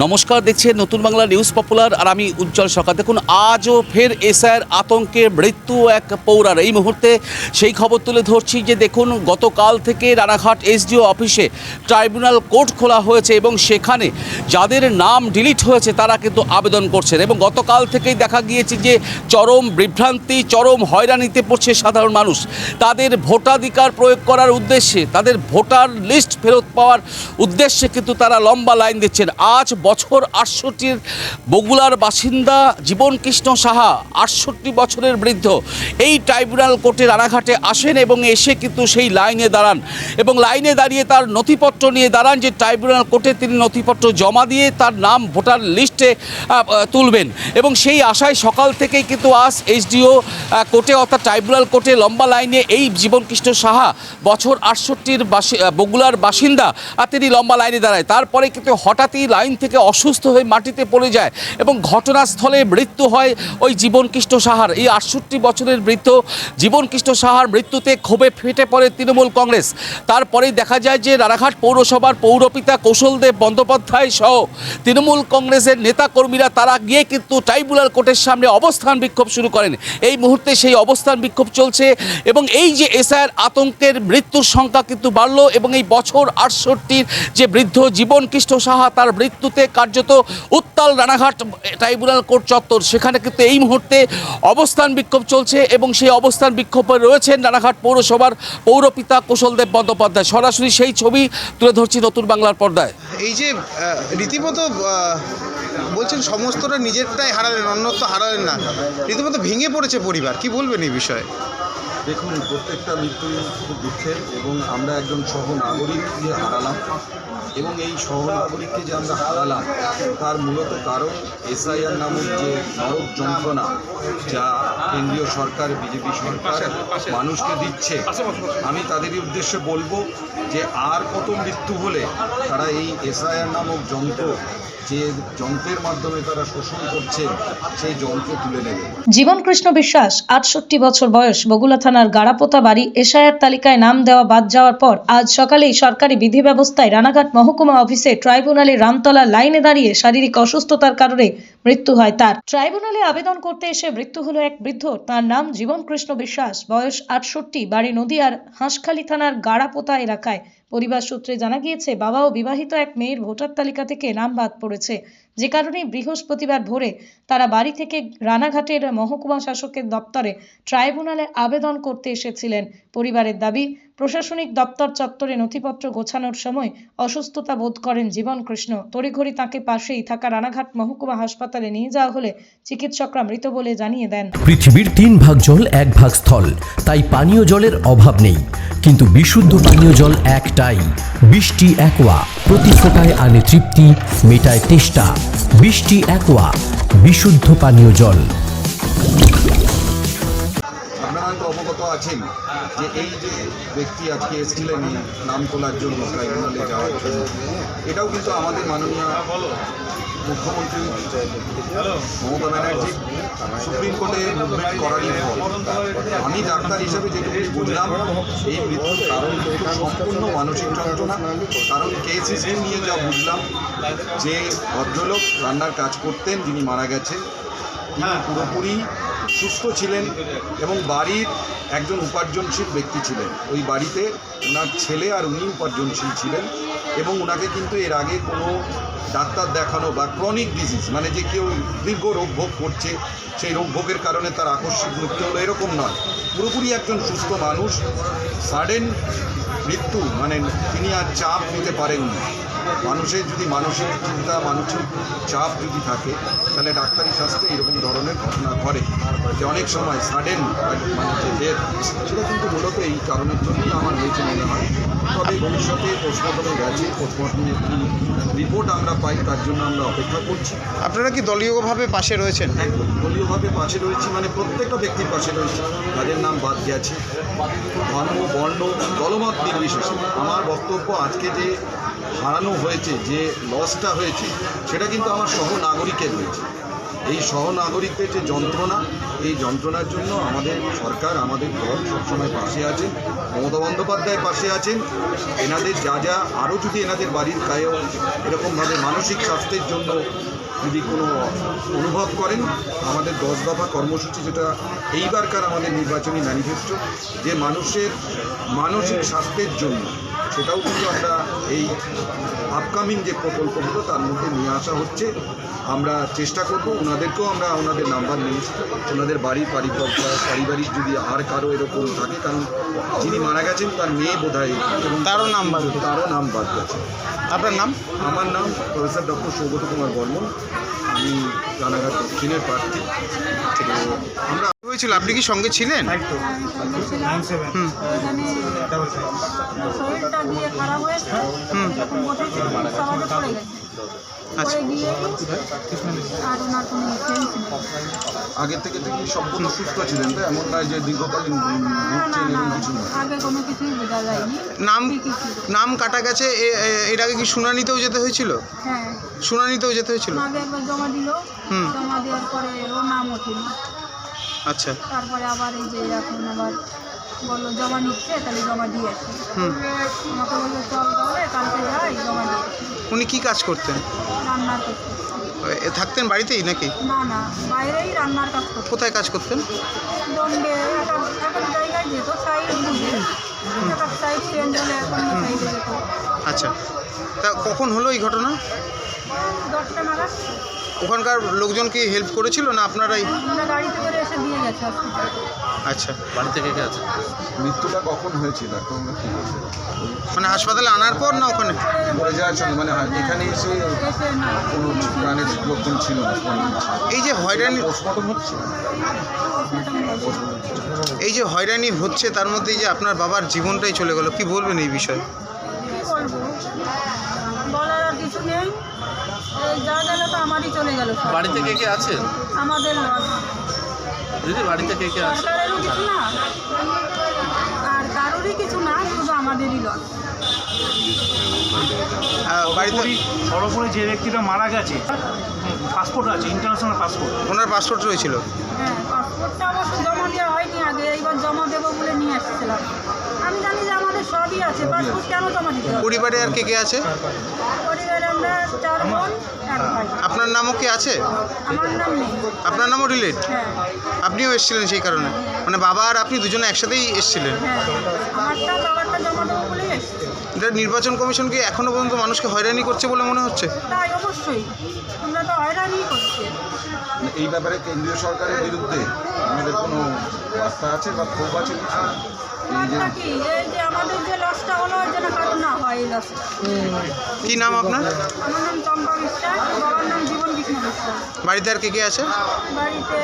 নমস্কার, দেখছেন নতুন বাংলা নিউজ পপুলার আর আমি উজ্জ্বল সরকার। দেখুন, আজও ফের এসআইয়ের আতঙ্কে মৃত্যু এক পৌরার। এই মুহূর্তে সেই খবর তুলে ধরছি যে দেখুন, গতকাল থেকে রানাঘাট এসডিও অফিসে ট্রাইব্যুনাল কোর্ট খোলা হয়েছে এবং সেখানে যাদের নাম ডিলিট হয়েছে তারা কিন্তু আবেদন করছেন। এবং গতকাল থেকেই দেখা গিয়েছে যে চরম বিভ্রান্তি, চরম হয়রানিতে পড়ছে সাধারণ মানুষ। তাদের ভোটাধিকার প্রয়োগ করার উদ্দেশ্যে, তাদের ভোটার লিস্ট ফেরত পাওয়ার উদ্দেশ্যে কিন্তু তারা লম্বা লাইন দিচ্ছেন। আজ বছর ৬৮ বগুলার বাসিন্দা জীবন কৃষ্ণ সাহা, ৬৮ বছরের বৃদ্ধ, এই ট্রাইব্যুনাল কোর্টে রানাঘাটে আসেন এবং এসে কিন্তু সেই লাইনে দাঁড়ান এবং লাইনে দাঁড়িয়ে তার নথিপত্র নিয়ে দাঁড়ান যে ট্রাইব্যুনাল কোর্টে তিনি নথিপত্র জমা দিয়ে তার নাম ভোটার লিস্টে তুলবেন। এবং সেই আশায় সকাল থেকেই কিন্তু আজ এসডিও কোর্টে অর্থাৎ ট্রাইব্যুনাল কোর্টে লম্বা লাইনে এই জীবন কৃষ্ণ সাহা বছর ৬৮ বগুলার বাসিন্দা তিনি লম্বা লাইনে দাঁড়ায়। তারপরে কিন্তু হঠাৎই লাইন থেকে অসুস্থ হয়ে মাটিতে পড়ে যায় এবং ঘটনাস্থলে মৃত্যু হয় ওই জীবন কৃষ্ণ সাহার। এই ৬৮ বছরের বৃদ্ধ জীবন কৃষ্ণ সাহার মৃত্যুতে ক্ষোভে ফেটে পড়ে তৃণমূল কংগ্রেস। তারপরেই দেখা যায় যে রানাঘাট পৌরসভার পৌরপিতা কৌশলদেব বন্দ্যোপাধ্যায় সহ তৃণমূল কংগ্রেসের নেতাকর্মীরা তারা গিয়ে কিন্তু ট্রাইব্যুনাল কোর্টের সামনে অবস্থান বিক্ষোভ শুরু করেন। এই মুহূর্তে সেই অবস্থান বিক্ষোভ চলছে এবং এই যে এসআইয়ের আতঙ্কের মৃত্যুর সংখ্যা কিন্তু বাড়লো এবং এই বছর ৬৮ যে বৃদ্ধ জীবন কৃষ্ণ সাহা তার মৃত্যুতে কার্যত উত্তাল রানাঘাট ট্রাইব্যুনাল কোর্ট চত্বর। সেখানে কিন্তু এই মুহূর্তে অবস্থান বিক্ষোভ চলছে এবং সেই অবস্থান বিক্ষোভে রয়েছেন রানাঘাট পৌরসভার পৌরপিতা কৌশলদেব বন্দ্যোপাধ্যায়। সরাসরি সেই ছবি তুলে ধরছি নতুন বাংলার পর্দায়। এই যে রীতিমতো বলছেন সমস্তটা নিজেরটাই হারালেন, অন্যত্ব হারালেন না, রীতিমতো ভেঙে পড়েছে পরিবার, কি বলবেন এই বিষয়ে? দেখুন, প্রত্যেকটা মৃত্যুই খুব দুঃখের এবং আমরা একজন সহনাগরিককে হারালাম এবং এই সহনাগরিককে যে আমরা হারালাম তার মূলত কারণ এসআইআর নামক যে নরক যন্ত্রণা যা কেন্দ্রীয় সরকার, বিজেপি সরকার মানুষকে দিচ্ছে। আমি তাদেরই উদ্দেশ্যে বলবো যে আর কত মৃত্যু হলে তারা এই এসআইআর নামক যন্ত্র, যে যন্ত্রের মাধ্যমে তারা শোষণ করছে, সেই যন্ত্র তুলে নেবে। জীবন কৃষ্ণ বিশ্বাস ৬৮ বছর বয়স, বগুলা থানার গাড়াপোতা বাড়ি। এসআইআর তালিকায় নাম দেওয়া বাদ যাওয়ার পর আজ সকালেই সরকারি বিধি ব্যবস্থায় রানাঘাট মহকুমা অফিসে ট্রাইব্যুনালে রামতলা লাইনে দাঁড়িয়ে শারীরিক অসুস্থতার কারণে মৃত্যু হয় তার। ট্রাইব্যুনালে আবেদন করতে এসে মৃত্যু হলো এক বৃদ্ধ, তার নাম জীবন কৃষ্ণ বিশ্বাস, বয়স ৬৮, বাড়ি নদিয়ার হাঁসখালি থানার গাড়াপোতা এলাকায়। পরিবার সূত্রে জানা গিয়েছে বাবা ও বিবাহিত এক মেয়ের ভোটার তালিকা থেকে নাম বাদ পড়েছে, যে কারণে বৃহস্পতিবার ভোরে তারা বাড়ি থেকে রানাঘাটের মহকুমা শাসকের দপ্তরে ট্রাইব্যুনালে আবেদন করতে এসেছিলেন। পরিবারের দাবি, প্রশাসনিক দপ্তর চত্বরে নথিপত্র গোছানোর সময় অসুস্থতা বোধ করেন জীবন কৃষ্ণ। তড়িঘড়ি তাকে পাশেই থাকা রানাঘাট মহকুমা হাসপাতালে নিয়ে যাওয়া হলে চিকিৎসকরা মৃত বলে জানিয়ে দেন। পৃথিবীর ৩ ভাগ জল ১ ভাগ স্থল, তাই পানীয় জলের অভাব নেই, কিন্তু বিশুদ্ধ পানীয় জল একটাই, বৃষ্টি অ্যাকোয়া। প্রতি ফোঁটায় আনে তৃপ্তি, মেটায় তেষ্টা। বৃষ্টি অ্যাকোয়া, বিশুদ্ধ পানীয় জল। আপনারা হয়তো অবগত আছেন যে এই যে ব্যক্তি আজকে এসেছিলেন নাম তোলার জন্য, ট্রাইব্যুনালে যাওয়ার জন্য, এটাও কিন্তু আমাদের মাননীয় মুখ্যমন্ত্রী মমতা ব্যানার্জি সুপ্রিম কোর্টে মুভমেন্ট করারই ফল। আমি ডাক্তার হিসেবে যেটুকু বুঝলাম, এই মৃত্যুর কারণ সম্পূর্ণ মানসিক যন্ত্রণা। কারণ কেস হিস্ট্রি নিয়ে যা বুঝলাম, যে ভদ্রলোক রান্নার কাজ করতেন যিনি মারা গেছেন, তিনি পুরোপুরি সুস্থ ছিলেন এবং বাড়ির একজন উপার্জনশীল ব্যক্তি ছিলেন। ওই বাড়িতে ওনার ছেলে আর উনি উপার্জনশীল ছিলেন এবং ওনাকে কিন্তু এর আগে কোনো ডাক্তার দেখানো বা ক্রনিক ডিজিজ, মানে যে কেউ দীর্ঘ রোগ ভোগ করছে, সেই রোগ ভোগের কারণে তার আকস্মিক মৃত্যু হলো, এরকম নয়। পুরোপুরি একজন সুস্থ মানুষ, সাডেন মৃত্যু, মানে তিনি আর চাপ নিতে পারেননি। মানুষের যদি মানসিক চিন্তা, মানসিক চাপ যদি থাকে, তাহলে ডাক্তারি শাস্ত্রে এরকম ধরনের ঘটনা ঘটে, যে অনেক সময় সাডেন মানে যে ডেথ, সেটা কিন্তু মূলত এই কারণের জন্যই আমার হয়েছে মনে হয়। তবে ভবিষ্যতে পোস্টমর্টমে গেছে, পোস্টমর্টমের রিপোর্ট আমরা পাই, তার জন্য আমরা অপেক্ষা করছি। আপনারা কি দলীয়ভাবে পাশে রয়েছেন? একদম দলীয়ভাবে পাশে রয়েছি, মানে প্রত্যেকটা ব্যক্তির পাশে রয়েছে তাদের নাম বাদ গেছে, ধর্ম, বর্ণ, দলমত নির্বিশেষে। আমার বক্তব্য, আজকে যে হারানো হয়েছে, যে লসটা হয়েছে, সেটা কিন্তু আমার সহ নাগরিকের হয়েছে। এই সহনাগরিকদের যে যন্ত্রণা, এই যন্ত্রণার জন্য আমাদের সরকার, আমাদের দল সবসময় পাশে আছেন। মমতা বন্দ্যোপাধ্যায় পাশে আছেন। এনাদের যা আরও যদি এনাদের বাড়ির গায়েও এরকমভাবে মানসিক স্বাস্থ্যের জন্য যদি কোনো অনুভব করেন, আমাদের 10 দফা কর্মসূচি, যেটা এইবারকার আমাদের নির্বাচনী ম্যানিফেস্টো, যে মানুষের মানসিক স্বাস্থ্যের জন্য, সেটাও কিন্তু আমরা এই আপকামিং যে প্রকল্পগুলো তার মধ্যে নিয়ে আসা হচ্ছে। আমরা চেষ্টা করব, ওনাদেরকেও আমরা ওনাদের নাম্বার নিয়েছি, ওনাদের পারিবারিক যদি আর কারো এরকম থাকে, কারণ যিনি মারা গেছেন তার মেয়ে বোধহয় তারও নাম্বার, তারও নাম বাদ গেছে। আপনার নাম? আমার নাম প্রফেসর ডক্টর সৌগত কুমার বর্মন, আমি রানাঘাট দক্ষিণের প্রার্থী। তো আমরা হয়েছিল, আপনি কি সঙ্গে ছিলেন? হুম শরীরটা দিয়ে খারাপ হয়েছে, বসেছিল, সমাজে পড়ে গেছে, আচ্ছা। পড়ে গিয়ে আর ওনার কোনো ফ্রেন্ড ছিল না। আগের থেকে তিনি সম্পূর্ণ সুস্থ ছিলেন, তো এমন নয় যে দীর্ঘকালীন ভুগছেন এরকম কিছু নয়। আগে কোনো কিছুই বোঝা যায়নি। নাম ঠিকই ছিল। নাম কাটা গেছে, এর আগে কি শুনানিতেও যেতে হয়েছিল? হ্যাঁ, শুনানিতেও যেতে হয়েছিল? আগে একবার জমা দিল, হুম। জমা দেওয়ার পরে ওর নাম ওঠেনি। আচ্ছা। তারপরে আবার এই যে এখন আবার বললো জমা নিচ্ছে, তাহলে জমা দিয়ে আসি। হুম। আমাকে বললো চল তাহলে কালকে যাই, জমা দিয়ে আসি। উনি কি কাজ করতেন? রান্নার করতে। থাকতেন বাড়িতেই নাকি? না, বাইরেই রান্নার কাজ করতে। কোথায় কাজ করতেন? দণ্ডে এক এক জায়গায় যেত, সাইড বুঝে এক এক সাইড চেঞ্জ হলে এখন সাইডে যেত। আচ্ছা, তা কখন হলো এই ঘটনা? 10টা নাগাদ ওখানকার লোকজন কি হেল্প করেছিল না আপনারাই? আমরা গাড়িতে করে এসে দিয়ে গেছে হসপিটালে। আচ্ছা, বাড়ি থেকে কে আছে? মৃত্যুটা কখন হয়েছিল এখন আমরা ঠিক আছে মানে হাসপাতালে আনার পর না ওখানে? পড়ে যাওয়ার সঙ্গে, মানে এখানে এসে এসে না কোনো প্রাণের লোকজন ছিল না। এই যে হয়রানি, পোস্টমর্টম হচ্ছে, এই যে হয়রানি হচ্ছে, তার মধ্যে এই যে আপনার বাবার জীবনটাই চলে গেল, কি বলবেন এই বিষয়ে? কী বলবো, বলার আর কিছু নেই। এই যা গেল তো আমারই চলে গেল সব। বাড়িতে কে আছে? আমাদের লস, দিদি বাড়িতে কে আছে? সরকারেরও কিছু না আর কারোরই কিছু না, শুধু আমাদেরই লস। বাড়িতে সর্বোপরি যে ব্যক্তিটা মারা গেছে পাসপোর্ট আছে, ইন্টারন্যাশনাল পাসপোর্ট। ওনার পাসপোর্ট রয়েছিল? হ্যাঁ, পাসপোর্টটা অবশ্য জমা দেওয়া হয়নি আগে, এইবার জমা দেবো বলে নিয়ে আসছিলাম। আমি জানি যে আমাদের সবই আছে, পাসপোর্ট কেন জমা দিতে হবে? পরিবারে আর কে আছে? পরিবারে আমরা 4 বোন, 1 ভাই। আপনার নামও কি আছে? আমার নাম নেই। আপনার নামও রিলেট? হ্যাঁ আপনিও এসেছিলেন সেই কারণে? মানে বাবা আর আপনি দুজনে একসাথেই এসেছিলেন? হ্যাঁ, বাবারটা জমা দেবো বলেই এসছি। এটা নির্বাচন কমিশন কি এখনো পর্যন্ত মানুষকে হয়রানি করছে বলে মনে হচ্ছে? তাই অবশ্যই, আমরা তো হয়রানিই করছি। এই ব্যাপারে কেন্দ্রীয় সরকারের বিরুদ্ধে আমাদের কোনো বার্তা আছে বা ক্ষোভ আছে কিছু? এই যে বার্তা কি, এই যে আমাদের যে লসটা হলো, ওই যেন কারণ না হয় এই লসটা। কি নাম আপনার? আমার নাম চম্পা বিশ্বাস, বাবার নাম জীবন কৃষ্ণ বিশ্বাস। বাড়িতে আর কে আছে? বাড়িতে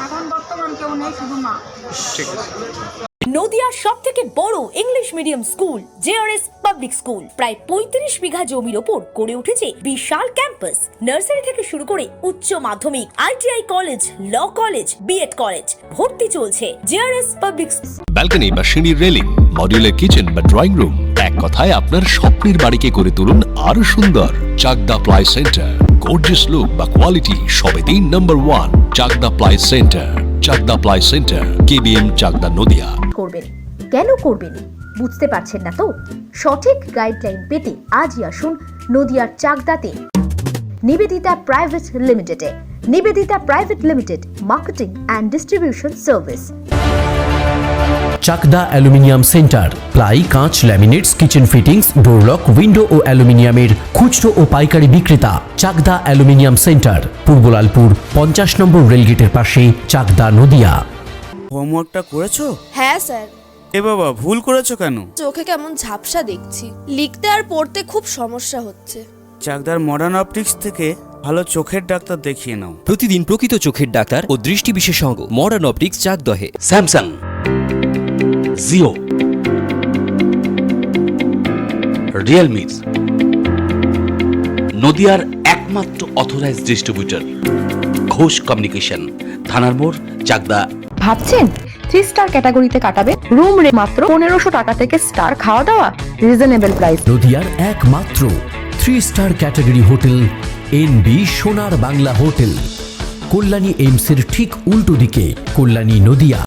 এখন বর্তমান কেউ নেই, শুধু মা। ঠিক আছে। নদিয়ার সব থেকে বড় English medium school JRS public school প্রায় 35 বিঘা জমির ওপর গড়ে উঠেছে বিশাল ক্যাম্পাস। নার্সারি থেকে শুরু করে উচ্চ মাধ্যমিক, ITI college, law college, B Ed college, ভর্তি চলছে জেআরএস পাবলিক। ব্যালকনি বা সিঁড়ির রেলিং, মডিউলার কিচেন বা ড্রয়িং রুম, এক কথায় আপনার স্বপ্নের বাড়িকে করে তুলুন আরো সুন্দর। Chakdah ply centre, gorgeous look বা কোয়ালিটি সবে 3 number 1 Chakdah ply centre. Chakdah ply centre, KBM, Chakdah, Nadia. করবেন কেন করবেন বুঝতে পারছেন না তো? সঠিক গাইডলাইন পেতে আজই আসুন নদিয়ার চাকদাতে নিবেদিতা প্রাইভেট লিমিটেডে। Nivedita private limited, marketing and distribution service. Chakdah aluminium centre, ply, কাঁচ, laminates, kitchen fittings, door lock, window ও অ্যালুমিনিয়ামের খুচরো ও পাইকারি বিক্রেতা। চাকদা অ্যালুমিনিয়াম সেন্টার, পূর্বলালপুর 50 নম্বর রেলগেটের পাশে, চাকদা, নদিয়া। হোমওয়ার্কটা করেছো? হ্যাঁ স্যার। এ বাবা, ভুল করেছো কেন? চোখে কেমন ঝাপসা দেখছি, লিখতে আর পড়তে খুব সমস্যা হচ্ছে। চাকদার মডার্ন অপটিক্স থেকে ভালো চোখের ডাক্তার দেখিয়ে নাও। প্রতিদিন প্রকৃত চোখের ডাক্তার ও দৃষ্টি বিশেষজ্ঞ মডার্ন অপটিক্স, চাকদহে। স্যামসাং, জিও, রিয়েলমি, নদিয়ার একমাত্র অথরাইজড ডিস্ট্রিবিউটর ঘোষ কমিউনিকেশন, থানার মোড়, চাকদা। ভাবছেন 3 স্টার ক্যাটাগরিতে কাটাবে? রুম রে মাত্র 1500 টাকা থেকে স্টার, খাওয়া দাওয়া রিজনেবল প্রাইস। নদিয়ার একমাত্র 3 স্টার ক্যাটাগরি হোটেল এনবি সোনার বাংলা হোটেল। কল্যাণী এইমসের ঠিক উল্টো দিকে, কল্যাণী নদিয়া।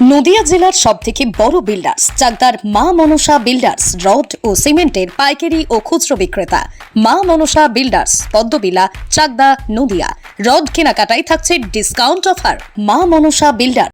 নদিয়া জেলার সবথেকে বড় বিল্ডার্স চাকদার মা মনসা বিল্ডার্স রড ও সিমেন্টের পাইকারি ও খুচরো বিক্রেতা। মা মনসা বিল্ডার্স, পদ্মবিলা, চাকদা, নদিয়া। রড কেনাকাটায় থাকছে ডিসকাউন্ট অফার। মা মনসা বিল্ডার।